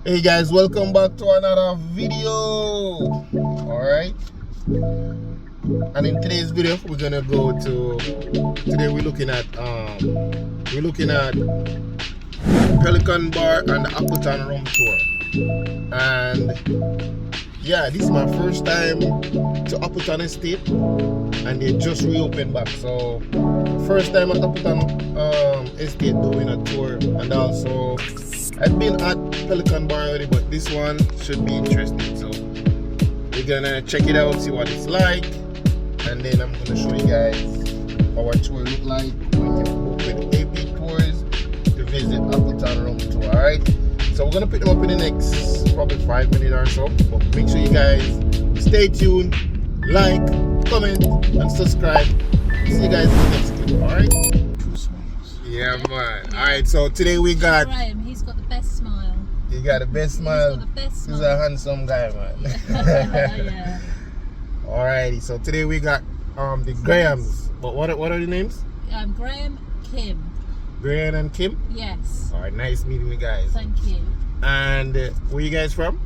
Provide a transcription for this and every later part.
Hey guys, welcome back to another video. Alright, and in today's video we're gonna go to we're looking at Pelican Bar and the Appleton Rum Tour. And yeah, this is my first time to Appleton Estate, and they just reopened back, so first time at Appleton Estate doing a tour. And also I've been at Pelican Bar already, but this one should be interesting, so we're gonna check it out, see what it's like, and then I'm gonna show you guys how our tour look like when you book with AP Tours to visit Appleton Rum Tour. Alright, so we're gonna pick them up in the next probably 5 minutes or so, but make sure you guys stay tuned, like, comment, and subscribe. See you guys in the next clip. Alright, yeah man. Alright, so today we got Graham. He's got the best smile. You got the best smile. He's got the best smile. He's a handsome guy, man. Yeah. Alrighty, so today we got the Grahams. But what are the names? Graham, Kim. Graham and Kim? Yes. Alright, nice meeting you guys. Thank you. And where you guys from?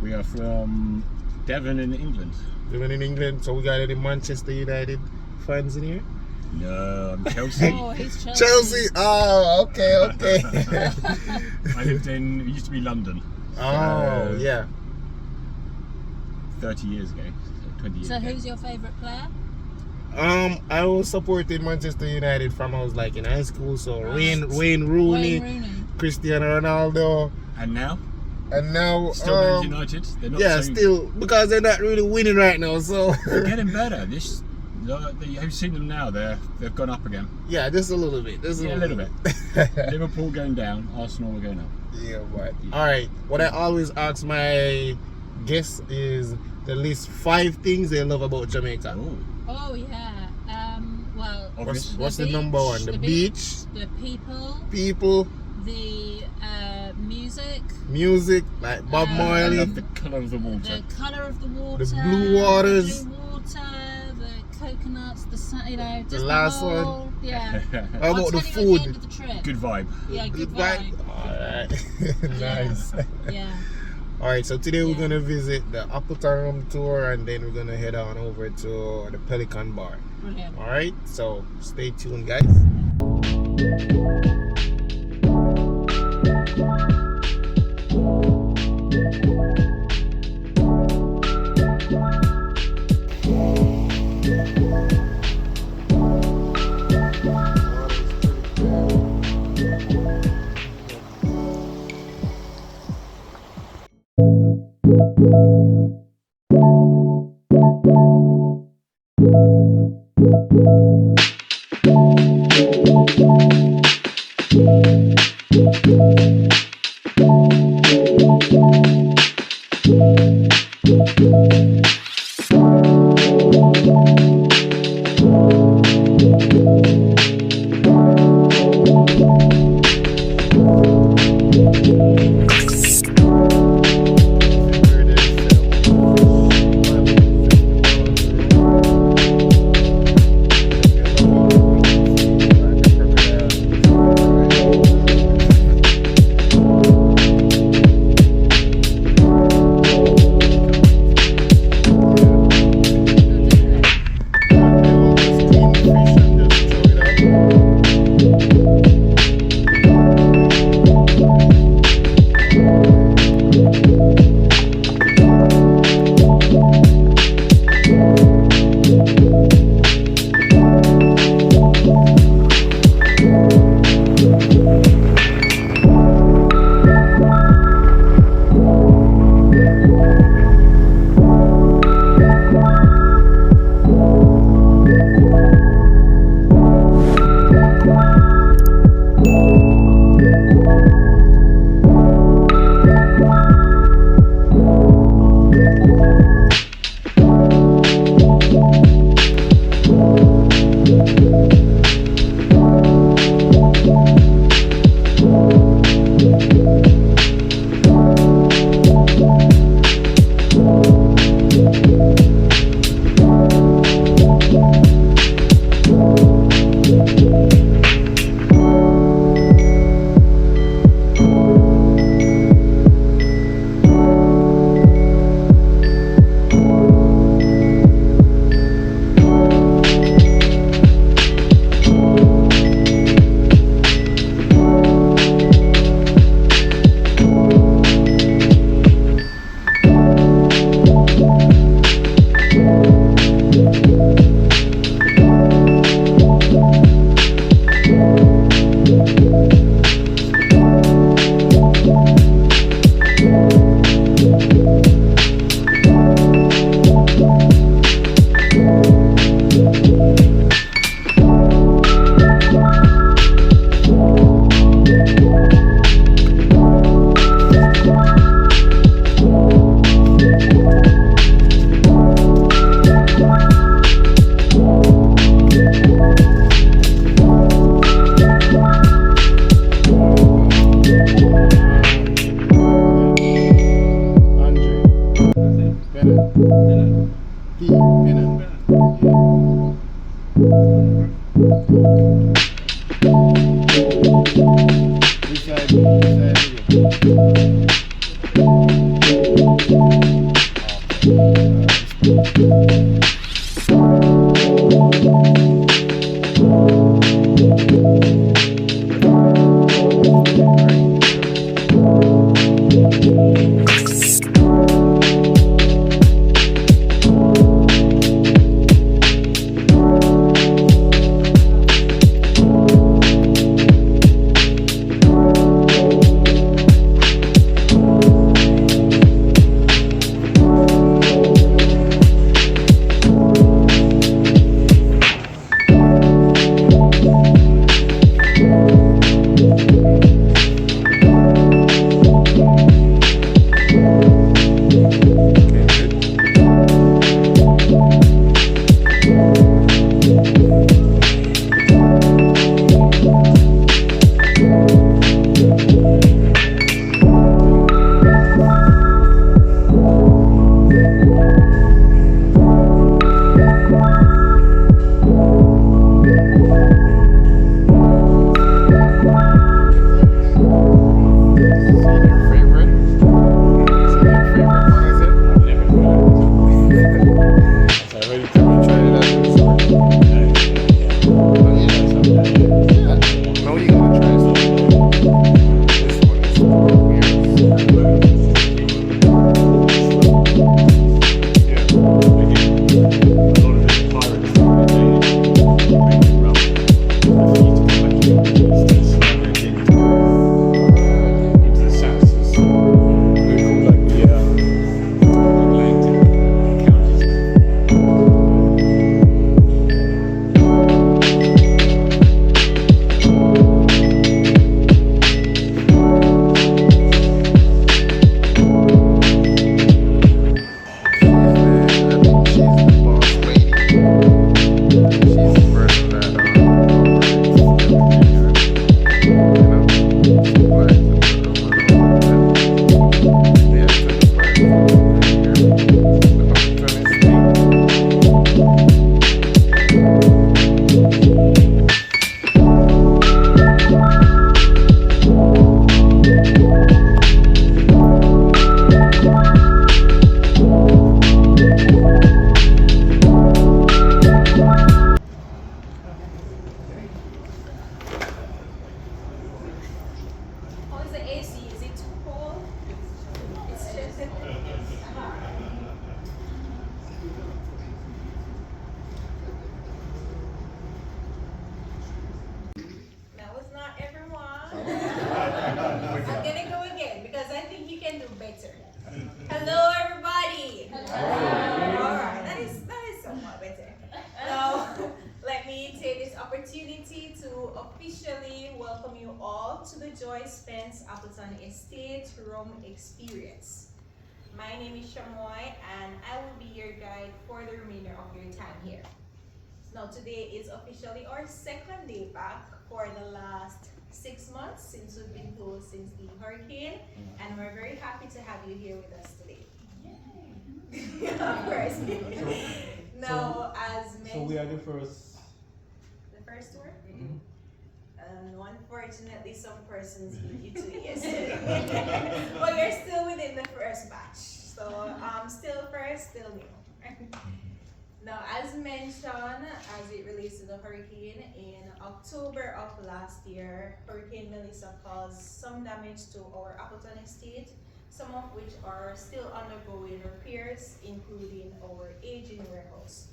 We are from Devon in England. Living in England. So we got any Manchester United fans in here? No, I'm Chelsea. Oh, he's Chelsea. Chelsea. Oh, okay. I lived in, it used to be London. Oh, yeah. 30 years ago, 20 years So ago. who's your favourite player? I was supporting Manchester United from I was like in high school. So Right. Wayne Rooney, Wayne Rooney. Cristiano Ronaldo, And now? and now Still Man United? They're not yeah, so, still, because they're not really winning right now. So They're getting better. You've seen them now, they've gone up again. yeah, just a little bit. Just Yeah, a little bit. Liverpool going down, Arsenal are going up. Yeah, but all right. What I always ask my guests is the list 5 things they love about Jamaica. Oh, Oh yeah. Well. Obvious. What's the number one? The beach, The people, the music like Bob I Marley, love the colour of the water. the colour of the water, The blue waters. the blue water, the coconuts, the sun, just The last one. whole, Yeah. How about the At the food? end of the trip. Good vibe. Yeah, good vibe. vibe. All right, nice. Yeah. All right, so today we're Yeah. gonna visit the Appleton Rum Tour, and then we're gonna head on over to the Pelican Bar. Brilliant. All right, so stay tuned, guys. This side, Hello, everybody. Hello. All right, that is somewhat better. Now, let me take this opportunity to officially welcome you all to the Joy Spence Appleton Estate Rum Experience. My name is Shamoy, and I will be your guide for the remainder of your time here. Now, today is officially our second day back for the last 6 months since we've been closed since the hurricane, and we're very happy to have you here with us today. Of course. Now, as mentioned, so we are the first. The first tour? Unfortunately, some persons beat you to yesterday. But you're still within the first batch. So, still first, still new. Now, as mentioned, as it relates to the hurricane, in October of last year, Hurricane Melissa caused some damage to our Appleton estate, some of which are still undergoing repairs, including our aging warehouse.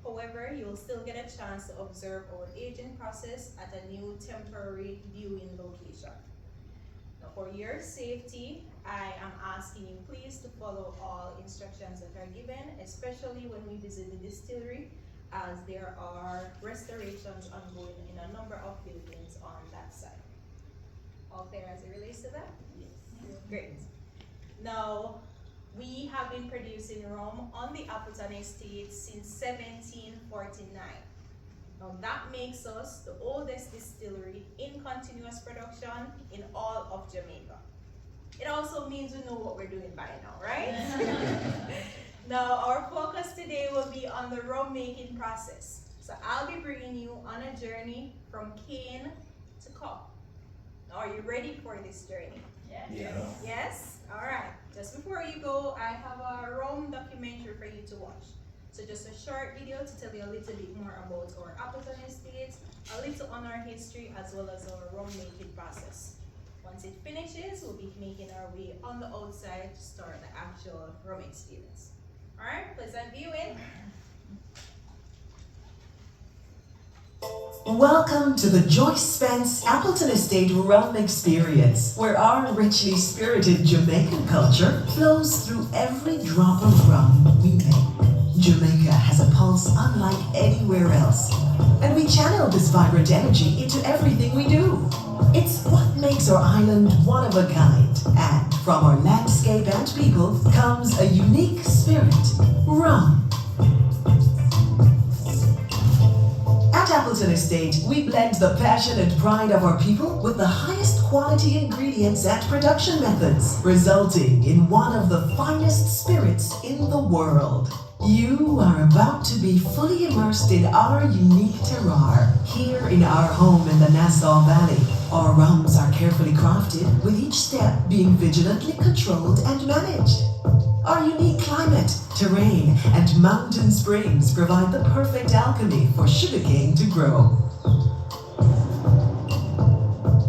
However, you'll still get a chance to observe our aging process at a new temporary viewing location. Now, for your safety, I am asking you please to follow all instructions that are given, especially when we visit the distillery, as there are restorations ongoing in a number of buildings on that side. All clear as it relates to that? Yes. Great. Now, we have been producing rum on the Appleton Estate since 1749. Now that makes us the oldest distillery in continuous production in all of Jamaica. It also means we know what we're doing by now, right? Now, our focus today will be on the rum making process. So I'll be bringing you on a journey from cane to cup. Now, are you ready for this journey? Yes. Yeah. Yes? All right. Just before you go, I have a rum documentary for you to watch. So just a short video to tell you a little bit more about our Appleton Estate, a little on our history, as well as our rum making process. Once it finishes, we'll be making our way on the outside to start the actual rum experience. All right, pleasant viewing. Welcome to the Joyce Spence Appleton Estate Rum Experience, where our richly spirited Jamaican culture flows through every drop of rum we make. Jamaica has a pulse unlike anywhere else, and we channel this vibrant energy into everything we do. It's what makes our island one of a kind, and from our landscape and people comes a unique spirit, rum. At Appleton Estate, we blend the passion and pride of our people with the highest quality ingredients and production methods, resulting in one of the finest spirits in the world. You are about to be fully immersed in our unique terroir. Here in our home in the Nassau Valley, our rums are carefully crafted, with each step being vigilantly controlled and managed. Our unique climate, terrain, and mountain springs provide the perfect alchemy for sugarcane to grow.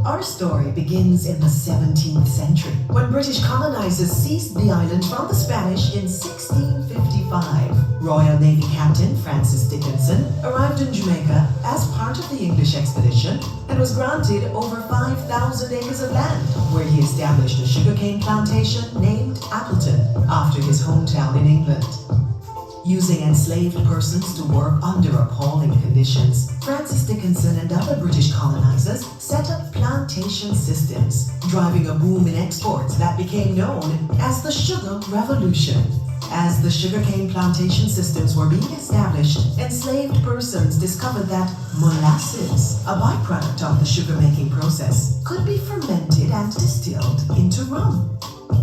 Our story begins in the 17th century, when British colonizers seized the island from the Spanish in 1655. Royal Navy Captain Francis Dickinson arrived in Jamaica as part of the English expedition and was granted over 5,000 acres of land, where he established a sugarcane plantation named Appleton, after his hometown in England. Using enslaved persons to work under appalling conditions, Francis Dickinson and other British colonizers set up plantation systems, driving a boom in exports that became known as the Sugar Revolution. As the sugarcane plantation systems were being established, enslaved persons discovered that molasses, a byproduct of the sugar-making process, could be fermented and distilled into rum.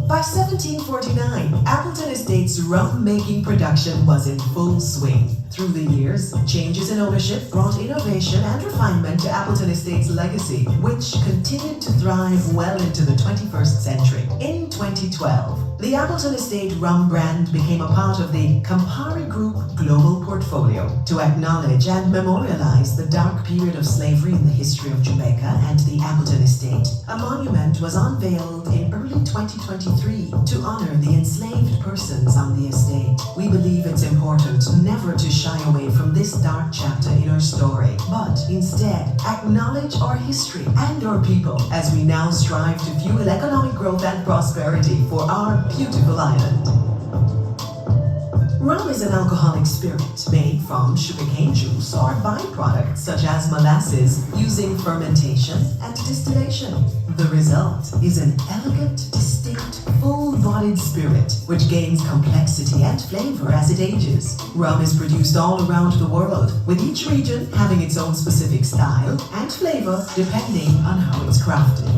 By 1749, Appleton Estate's rum-making production was in full swing. Through the years, changes in ownership brought innovation and refinement to Appleton Estate's legacy, which continued to thrive well into the 21st century. In 2012, the Appleton Estate rum brand became a part of the Campari Group global portfolio. To acknowledge and memorialize the dark period of slavery in the history of Jamaica and the Appleton Estate, a monument was unveiled in early 2023 to honor the enslaved persons on the estate. We believe it's important never to shy away from this dark chapter in our story, but instead acknowledge our history and our people as we now strive to fuel economic growth and prosperity for our beautiful island. Rum is an alcoholic spirit made from sugarcane juice or byproducts such as molasses using fermentation and distillation. The result is an elegant, distinct, full-bodied spirit which gains complexity and flavor as it ages. Rum is produced all around the world, with each region having its own specific style and flavor depending on how it's crafted.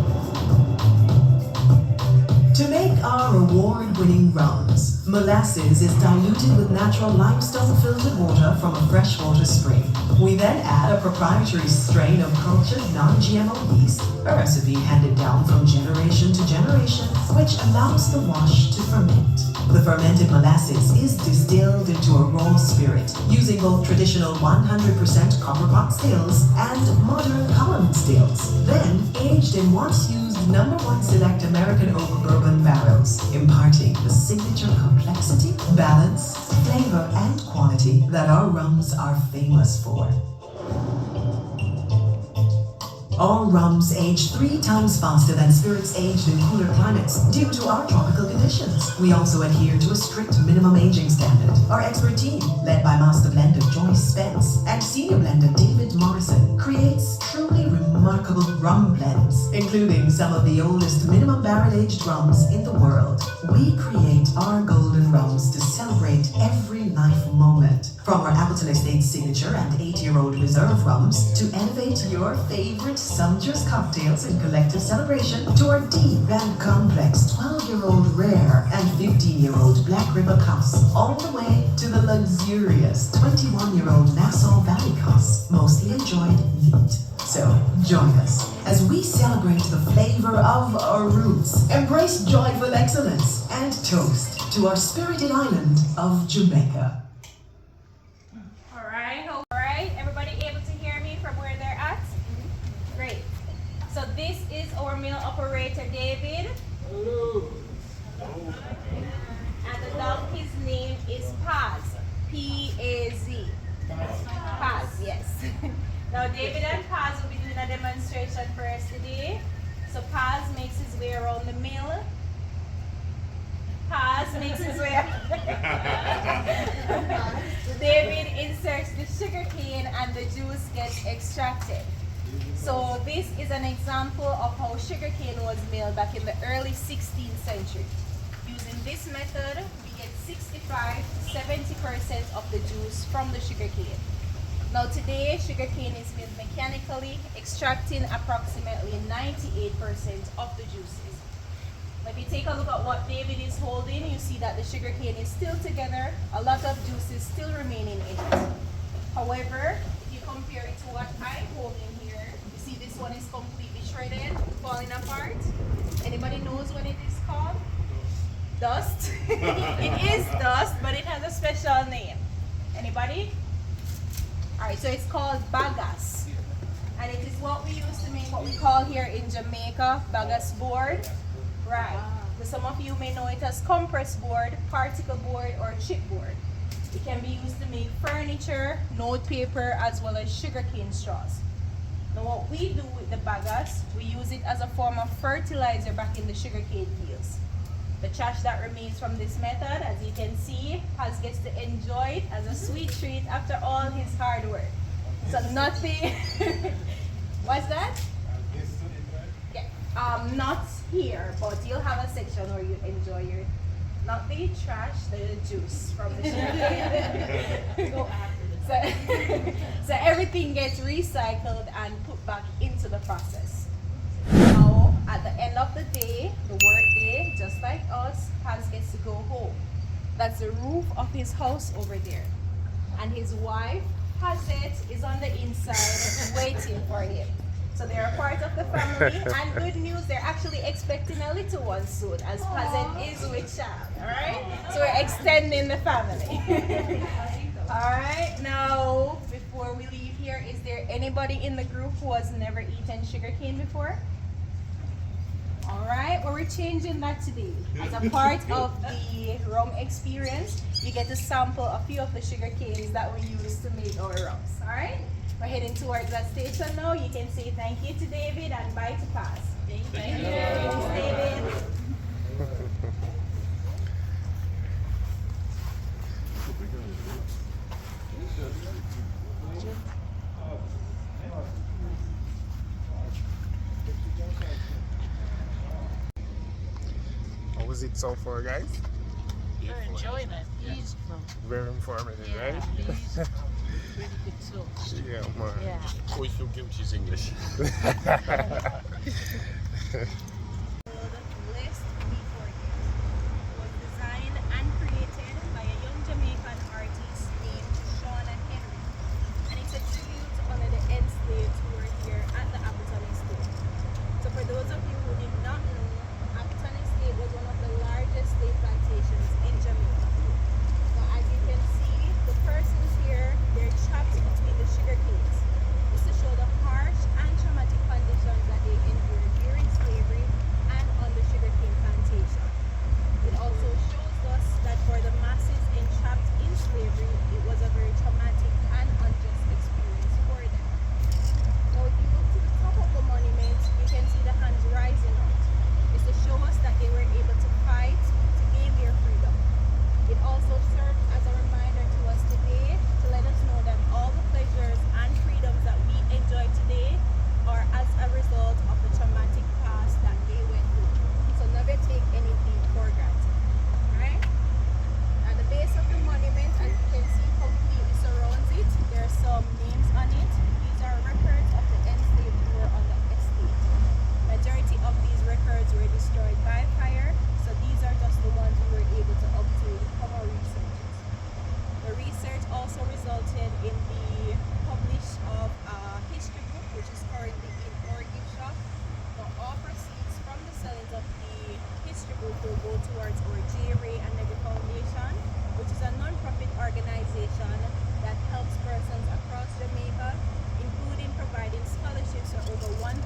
To make our award-winning rums, molasses is diluted with natural limestone filtered water from a freshwater spring. We then add a proprietary strain of cultured non-GMO yeast, a recipe handed down from generation to generation, which allows the wash to ferment. The fermented molasses is distilled into a raw spirit, using both traditional 100% copper pot stills and modern column stills, then aged in once-used #1 Select American Oak Bourbon barrels, imparting the signature complexity, balance, flavor, and quality that our rums are famous for. All rums age 3 times faster than spirits aged in cooler climates due to our tropical conditions. We also adhere to a strict minimum aging standard. Our expert team, led by Master Blender Joyce Spence and Senior Blender David Morrison, creates truly remarkable rum blends, including some of the oldest minimum barrel-aged rums in the world. We create our golden rums to celebrate every life moment. From our Appleton Estate decade signature and 8-year-old reserve rums to elevate your favorite sumptuous cocktails in collective celebration to our deep and complex 12-year-old rare and 15-year-old Black River Cups, all the way to the luxurious 21-year-old Nassau Valley Cups, mostly enjoyed neat. So, join us as we celebrate the flavor of our roots, embrace joyful excellence, and toast to our spirited island of Jamaica. Alright, everybody able to hear me from where they're at? Great. So this is our mill operator, David. Hello. And the dog, his name is Paz. P-A-Z. Paz, yes. Now David and Paz will be doing a demonstration for us today. So Paz makes his way around the mill. Paz makes his way David inserts the sugar cane and the juice gets extracted. So this is an example of how sugar cane was milled back in the early 16th century. Using this method, we get 65 to 70% of the juice from the sugar cane. Now today, sugar cane is milled mechanically, extracting approximately 98% of the juices. Now if you take a look at what David is holding, you see that the sugar cane is still together, a lot of juice is still remaining in it. However, if you compare it to what I'm holding here, you see this one is completely shredded, falling apart. Anybody knows what it is called? Dust. It is dust, but it has a special name. Anybody? Alright, so it's called bagasse. And it is what we use to make what we call here in Jamaica bagasse board. Right. So some of you may know it as compress board, particle board, or chipboard. It can be used to make furniture, note paper, as well as sugarcane straws. Now what we do with the bagasse, we use it as a form of fertilizer back in the sugarcane fields. The trash that remains from this method, as you can see, Paz gets to enjoy it as a sweet treat after all his hard work. So nothing, what's that? Yeah. Not here, but you'll have a section where you enjoy your, not the trash, the juice from the sugar. Go after so everything gets recycled and put back into the process. Now, at the end of the day, the work day, just like us, Paz gets to go home. That's the roof of his house over there. And his wife, Pazette, is on the inside waiting for him. So they're a part of the family, and good news, they're actually expecting a little one soon, as Pazette is with child, alright? So we're extending the family. Alright, now, before we leave here, is there anybody in the group who has never eaten sugarcane before? Alright, well, we're changing that today. As a part of the rum experience, you get to sample a few of the sugar canes that we use to make our rums. Alright? We're heading towards that station now. You can say thank you to David and bye to Paz. Thank you. Thanks, David. How was it so far, guys? We're enjoying it. Beautiful. Very informative, Yeah, right? beautiful. Really good talk. Yeah, man. Yeah. Always feel guilty is English. List before it was designed and created by a young Jamaican artist named Sean Henry, and it's a tribute to honor the enslaved who were here at the Appleton Estate. So for those of you who did not know, Appleton Estate was one of the largest slave plantations in Jamaica. Now as you can see, the persons here, they're trapped between the sugar canes. This to show the harsh and traumatic conditions that they endured during slavery will go towards our J-Ray and Navy Foundation, which is a non-profit organization that helps persons across Jamaica, including providing scholarships for over 1,000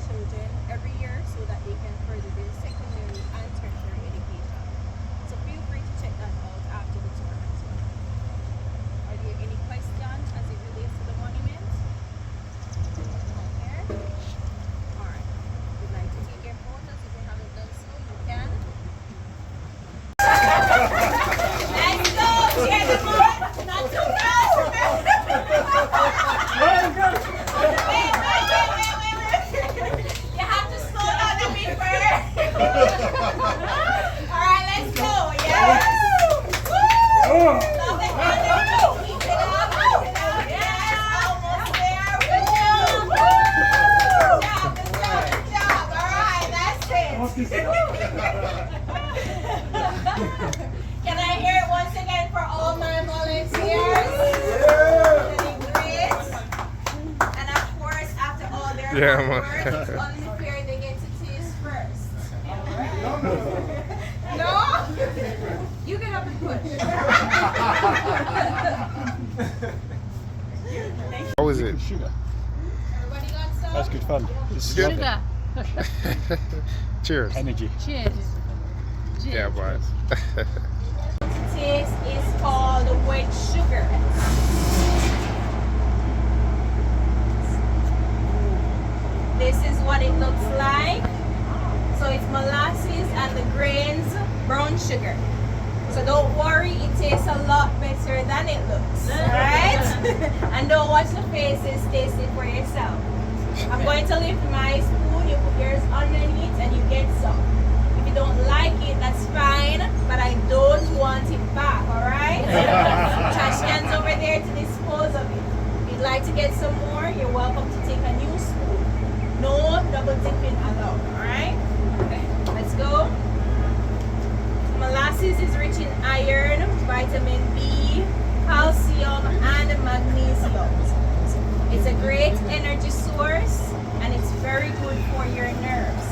children every year so that they can further their secondary and tertiary education. So feel free to check that out after the tour as well. Are there any questions as it relates to the monument? Here? Alright. If you'd like to take your photos, if you haven't done so, you can. Let's go! Share the mark! Not too fast! Wait. You have to slow down a bit first. Alright, let's go. Yes! Woo! Love it. Keep it up. Yes! Almost there. Good job. Alright, that's it. Can I hear it once again for all my volunteers? Doing great. And of course, after all their Yeah, hard man. work, it's only fair they get to taste first. No? You get up and push. How was it? Sugar. Everybody got some? That's good fun. It's Good. Sugar. Cheers. energy. Cheers. Yeah, but Taste is called white sugar. This is what it looks like. So it's molasses and the grains, brown sugar. So don't worry, it tastes a lot better than it looks, right? And don't watch the faces, taste it for yourself. I'm going to lift my spoon, you put yours underneath and you get some. If you don't like it, that's fine, but I don't want it back, alright? Trash cans over there to dispose of it. If you'd like to get some more, you're welcome to take a new spoon. No double dipping allowed, alright? Okay, let's go. Molasses is rich in iron, vitamin B, calcium, and magnesium. It's a great energy source and it's very good for your nerves.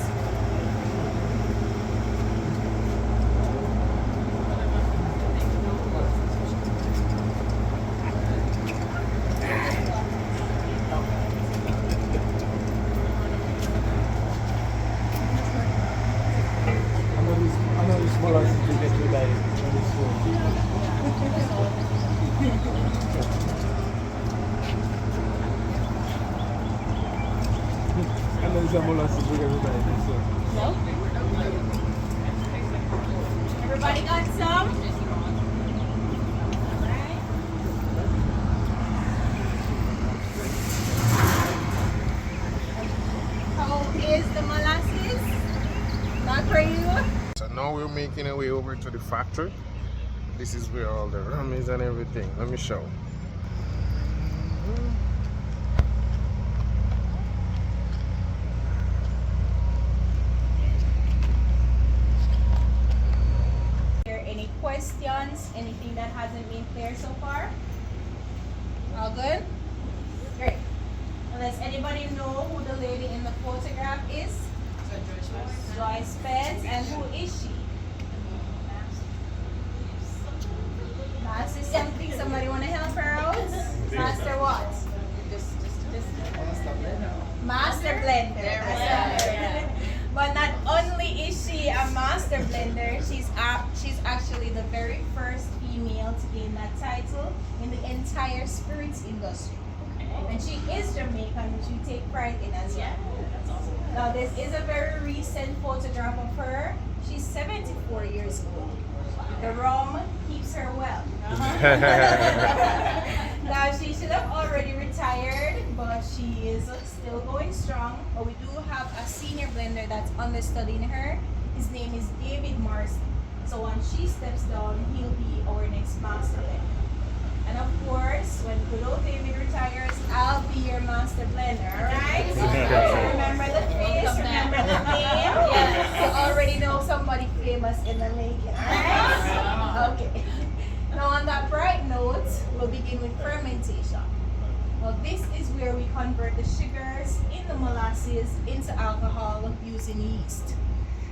Everybody got some? Alright. How is the molasses? Not for you? so now we're making our way over to the factory. This is where all the rum is and everything. Let me show. Any questions? Anything that hasn't been clear so far? All good? Great. Now, does anybody know who the lady in the photograph is? Joyce Spence. And who is she? Master something. Somebody want to help her out? Master what? Master blender. That's right. But not only is she a master blender, she's actually the very first female to gain that title in the entire spirits industry. And she is Jamaican, which we take pride in as well. That's awesome. Now this is a very recent photograph of her. She's 74 years old. The rum keeps her well. Now she should have already retired, but she is still going strong. But we do have a senior blender that's understudying her. His name is David Morrison. So once she steps down, he'll be our next master blender. And of course, when good old David retires, I'll be your master blender, alright? Remember the face, remember the name. You already know somebody famous in the making, alright? Okay. Now on that bright note, we'll begin with fermentation. Well, this is where we convert the sugars in the molasses into alcohol using yeast.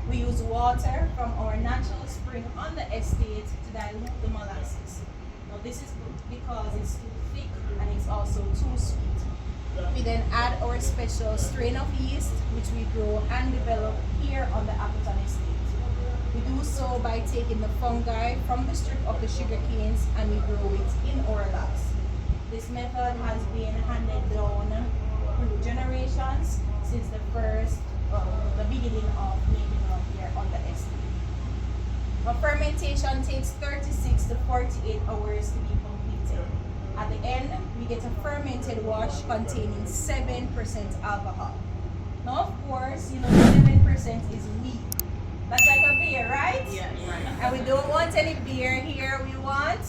We use water from our natural spring on the estate to dilute the molasses. Now this is because it's too thick and it's also too sweet. We then add our special strain of yeast, which we grow and develop here on the Appleton estate. We do so by taking the fungi from the strip of the sugar canes and we grow it in our labs. This method has been handed down through generations since the beginning of making rum here on the estate. Now, fermentation takes 36 to 48 hours to be completed. At the end, we get a fermented wash containing 7% alcohol. Now, of course, you know 7% is weak. That's like a beer, right? Yeah, right. And we don't want any beer here. We want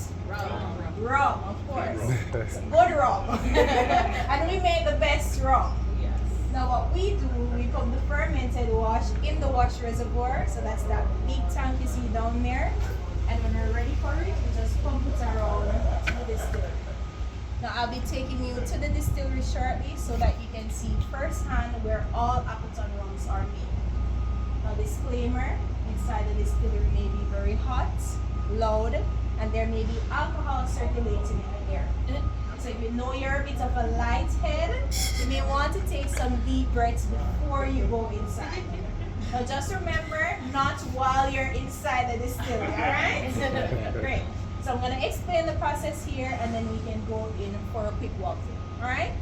rum, of course. Good rum. And we make the best rum. Yes. Now what we do, we put the fermented wash in the wash reservoir. So that's that big tank you see down there. And when we're ready for it, we just pump it around to the distillery. Now I'll be taking you to the distillery shortly so that you can see firsthand where all Appleton rums are made. Now disclaimer, inside the distillery may be very hot, loud, and there may be alcohol circulating in the air. So if you know you're a bit of a light head, you may want to take some deep breaths before you go inside. Now just remember, not while you're inside the distillery, alright? Great. So I'm going to explain the process here and then we can go in for a quick walkthrough, alright?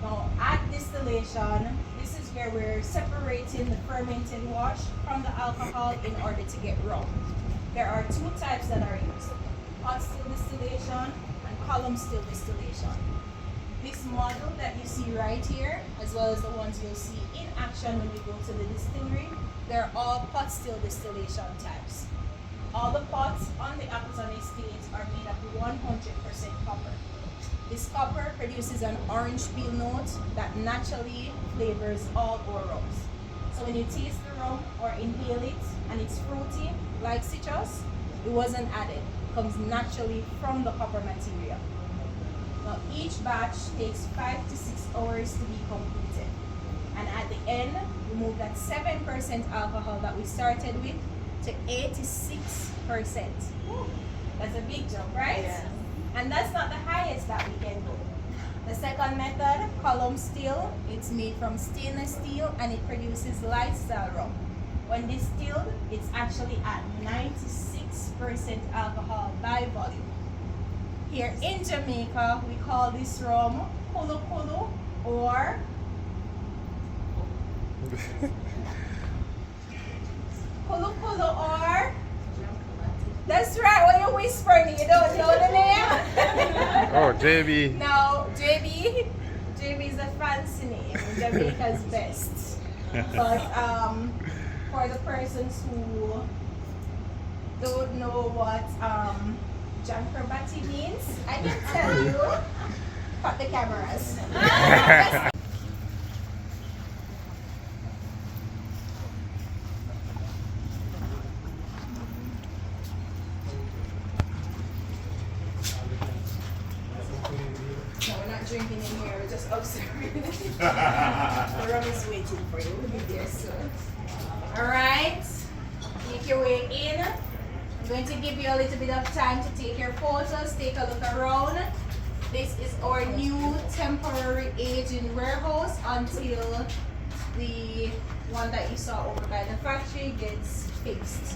Now at distillation, this is where we're separating the fermented wash from the alcohol in order to get rum. There are two types that are used, pot still distillation and column still distillation. This model that you see right here, as well as the ones you'll see in action when we go to the distillery, they're all pot still distillation types. All the pots on the Appleton estate are made of 100% copper. This copper produces an orange peel note that naturally flavors all our rums. So when you taste the rum or inhale it and it's fruity, like citrus, it wasn't added. It comes naturally from the copper material. Now each batch takes 5 to 6 hours to be completed. And at the end, we move that 7% alcohol that we started with to 86%. That's a big jump, right? Yeah. And that's not the highest that we can go. The second method, column still, it's made from stainless steel and it produces lifestyle rum. When distilled, it's actually at 96% alcohol by volume. Here in Jamaica, we call this rum kulu kulu or kulu kulu or that's right, when you're whispering, you don't know the name. Oh, JB. No, JB is a fancy name, Jamaica's best. But for the persons who don't know what Jankarbati means, I can tell you. Cut the cameras. No, we're not drinking in here, we're just observing. The rum is waiting for you, we'll be there soon. Alright, make your way in. I'm going to give you a little bit of time to take your photos, take a look around. This is our new temporary aging warehouse until the one that you saw over by the factory gets fixed.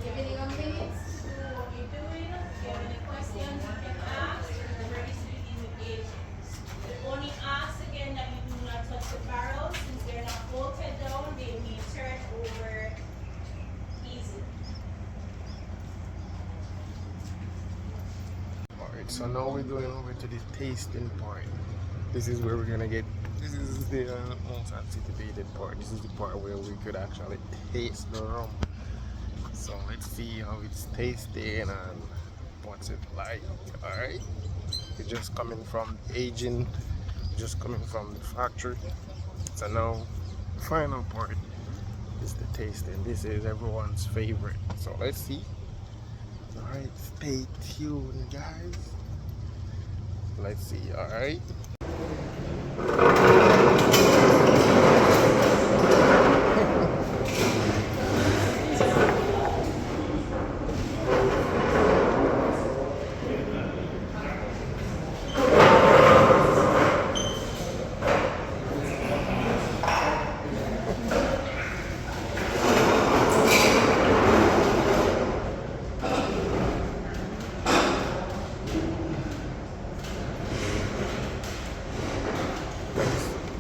Giving you a minute to do what you're doing. If you have any questions, you can ask. We're ready to begin with agents. We only ask again that you do not touch the barrels since they're not bolted down. They may turn over easily. Alright, so now we're going over to the tasting part. This is where we're gonna get. This is the most anticipated part. This is the part where we could actually taste the rum. So let's see how it's tasting and what's it like. Alright, it's just coming from aging, just coming from the factory. So now the final part is the tasting. This is everyone's favorite. So let's see. Alright, stay tuned guys. Let's see. Alright.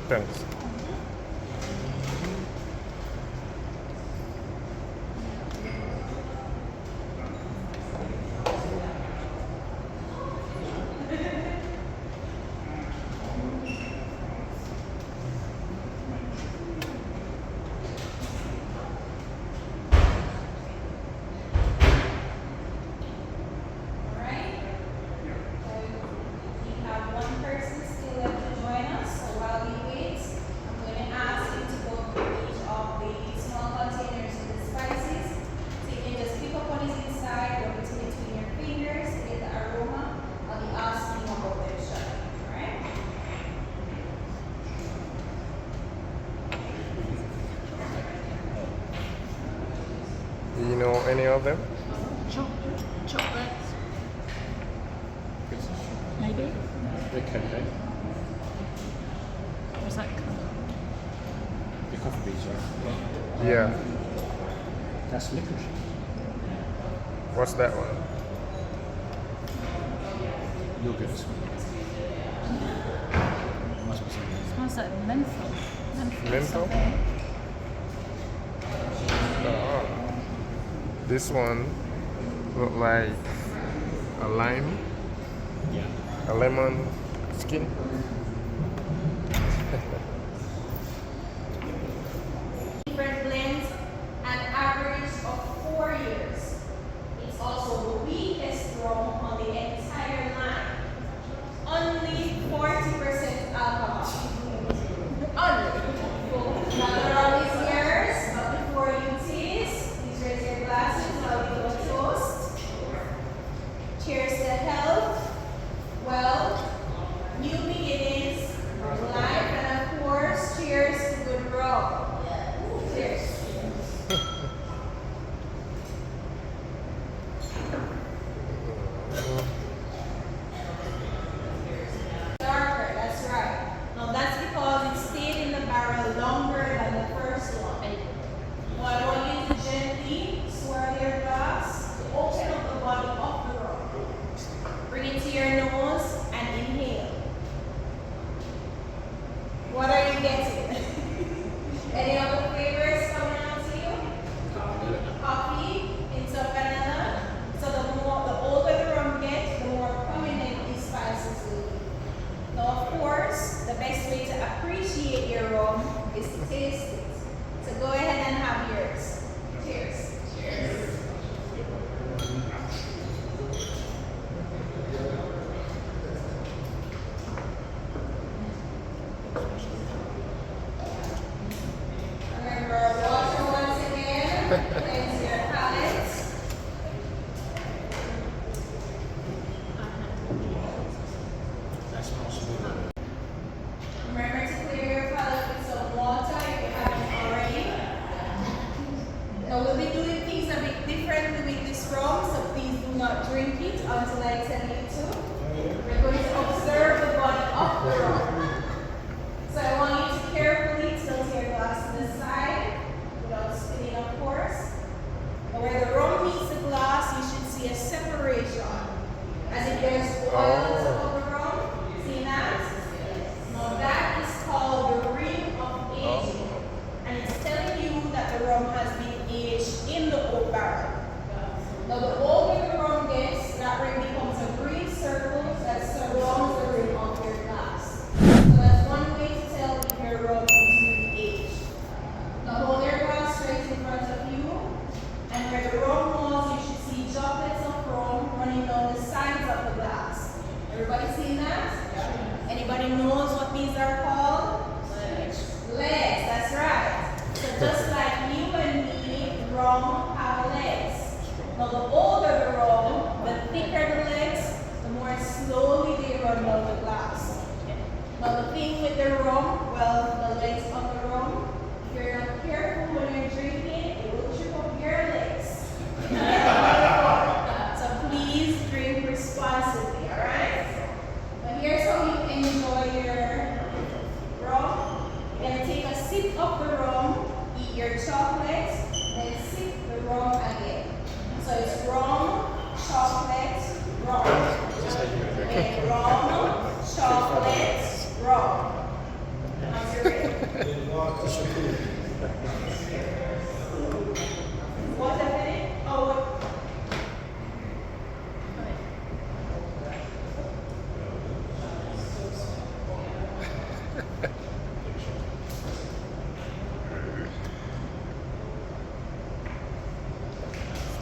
Thanks. Alright? So we have one person still left to join us. So while we wait, I'm going to ask you to go through each of the small containers with the spices. So you can just pick up what is inside, rub it between your fingers to get the aroma. I'll be asking about them shortly. Alright? Do you know any of them? Chocolates. Maybe. The cocoa. What's that called? The coffee beans, right? Yeah. That's licorice. What's that one? Yogurt. Must be something. Smells like menthol. Menthol? Oh. This one look like a lime, Yeah. a lemon skin. Different blends, an average of 4 years. It's also the weakest rum on the entire line. Only 40% alcohol. Only. Now the rum is yours, but before you taste, please raise your glasses while we do a toast. Cheers to health, wealth, new beginnings, life, and of course, cheers to good rum. Cheers. Darker, that's right. Now that's because it stayed in the barrel longer than the first one. Now I want you to gently swirl your glass to open up the body of the rum. Bring it to your nose and inhale. What are you getting? Any other flavors coming out to you? Coffee, hints of vanilla. So the older the rum gets, the more prominent these spices will be. Now, of course, the best way to appreciate your rum is to taste it. So go ahead and have yours. Cheers. Cheers. Remember, water once again. Cleanse your palates. That's possible. Remember to clear your palate with some water if you haven't already. Now we'll be doing things a bit differently with this rum, so please do not drink it until I tell you to. We're going to observe the body of the rum. So I want you to carefully tilt your glass to the side without spilling, of course. But where the rum meets the glass, you should see a separation. As if there's oil on top of the rum. See that? Now that is called the ring of aging. And it's telling you that the rum has been aged in the oak barrel. Now the older the rum gets, that ring becomes a green circle that surrounds the rim of your glass. So that's one way to tell if your rum is really aged. Now hold your glass straight in front of you. And where the rum was, you should see droplets of rum running down the sides of the glass. Everybody seen that? Anybody knows what these are called? Legs. Legs, that's right. So just like you and me, rum have legs. Now the older the rum, the thicker the legs, the more slowly they run down the glass. chocolate, then sip the rum again. So it's rum, chocolate, rum. Then rum, chocolate, rum. Now you're ready. What happened? Oh,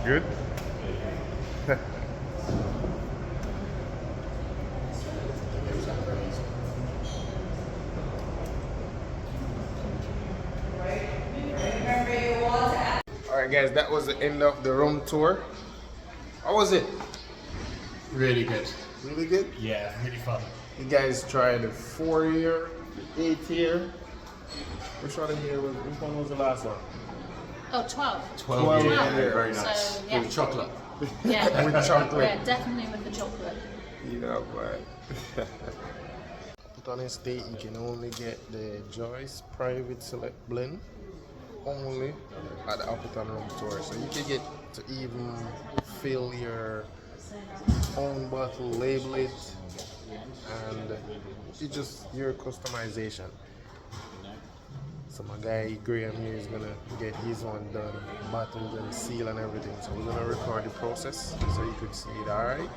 Good? remember your water. Alright guys, that was the end of the room tour. How was it? Really good. Really good? Yeah, really fun. You guys tried the 4-year, the 8-year. Which one was the last one? Oh, 12. 12 years. years. Yeah, very nice. So, yeah. With chocolate. Yeah. With chocolate. Yeah, definitely with the chocolate. Yeah, but put on a state, you can only get the Joyce Private Select Blend only at the Appleton Room Tour. So you can get to even fill your own bottle, label it, and it's just your customization. So my guy Graham here is gonna get his one done, bottles and seal and everything. So we're gonna record the process so you could see it. Alright.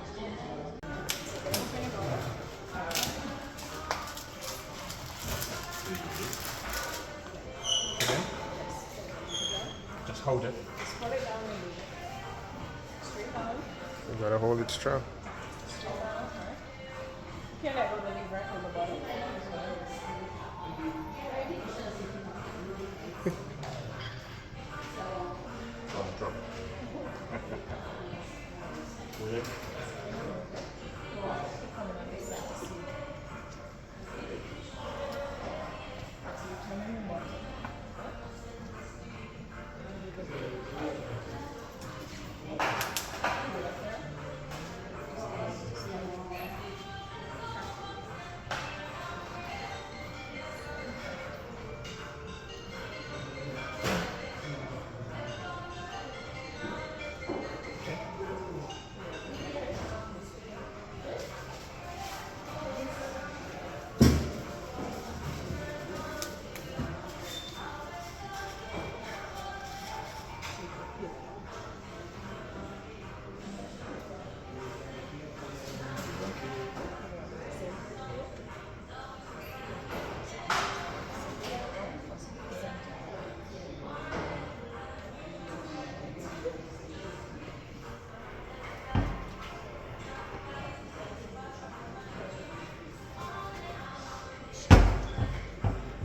Just hold it. Just put it down maybe. Straight down. You gotta hold it strong. Straight down. Alright. You can't let go the leave right on the bottom. Drop. Brilliant.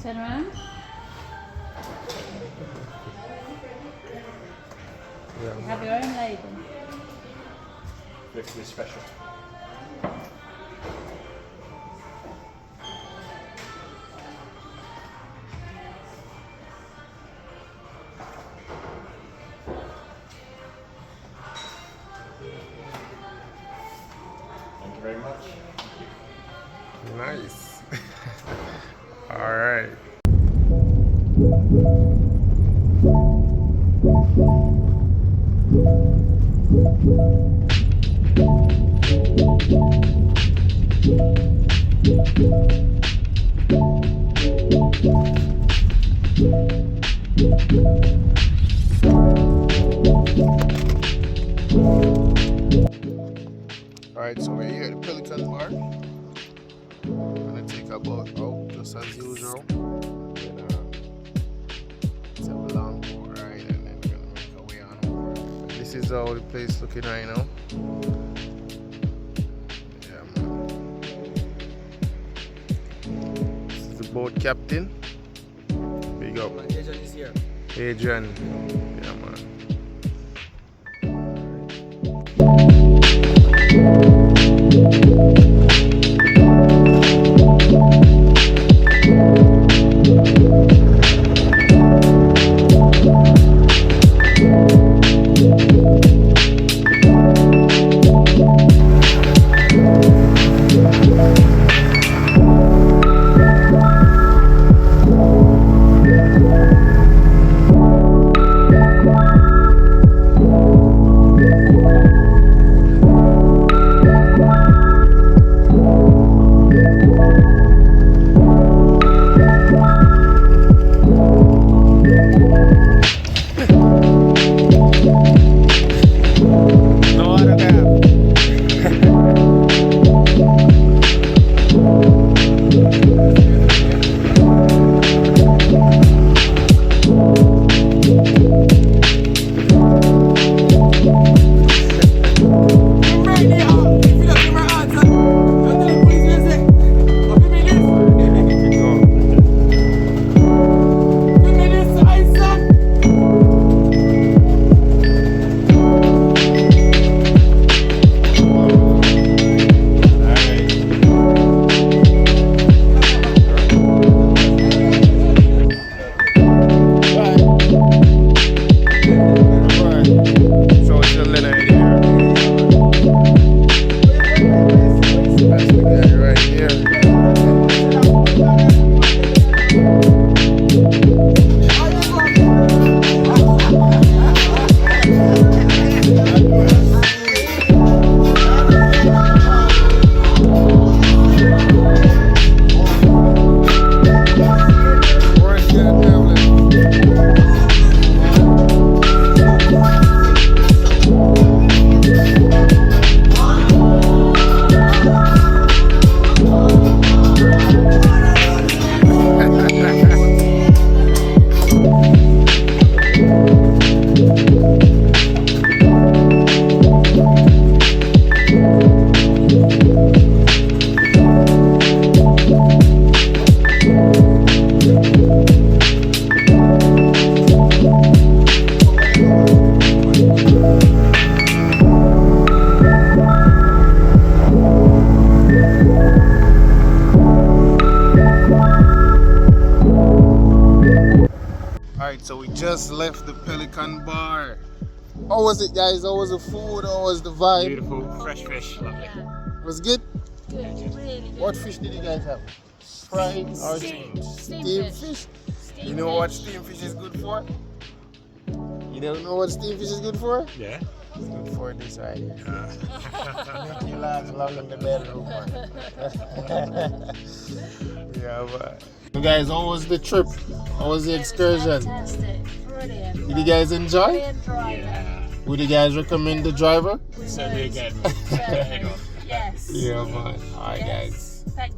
Turn around. Yeah. You have your own label. This is special. Thank you very much. Nice. All right. Alright, so we're here at the Pelican Bar. We're gonna take a boat out just as usual. And, it's a long boat ride and then we're gonna make our way on over. This is how the place looking right now. Yeah, man. This is the boat captain. Big up. Adrian is here. Adrian. Yeah, man. Alright, so we just left the Pelican Bar. How was it, guys? How was the food? How was the vibe? Beautiful, fresh fish, lovely. Yeah, Was it good? good, really good. What fish did you guys have? Fried or Steamed steamed fish? You know what steamed fish is good for? You don't know what steamed fish is good for? Yeah. It's good for this right here. Make you last long in the bedroom, man. Yeah, but. So guys, how was the trip? How was the excursion? Fantastic, brilliant. Did you guys enjoy? Brilliant driver. Yeah. Would you guys recommend the driver? Certainly again. Certainly. Yes. Yeah, man. Alright, Yes. guys. Thank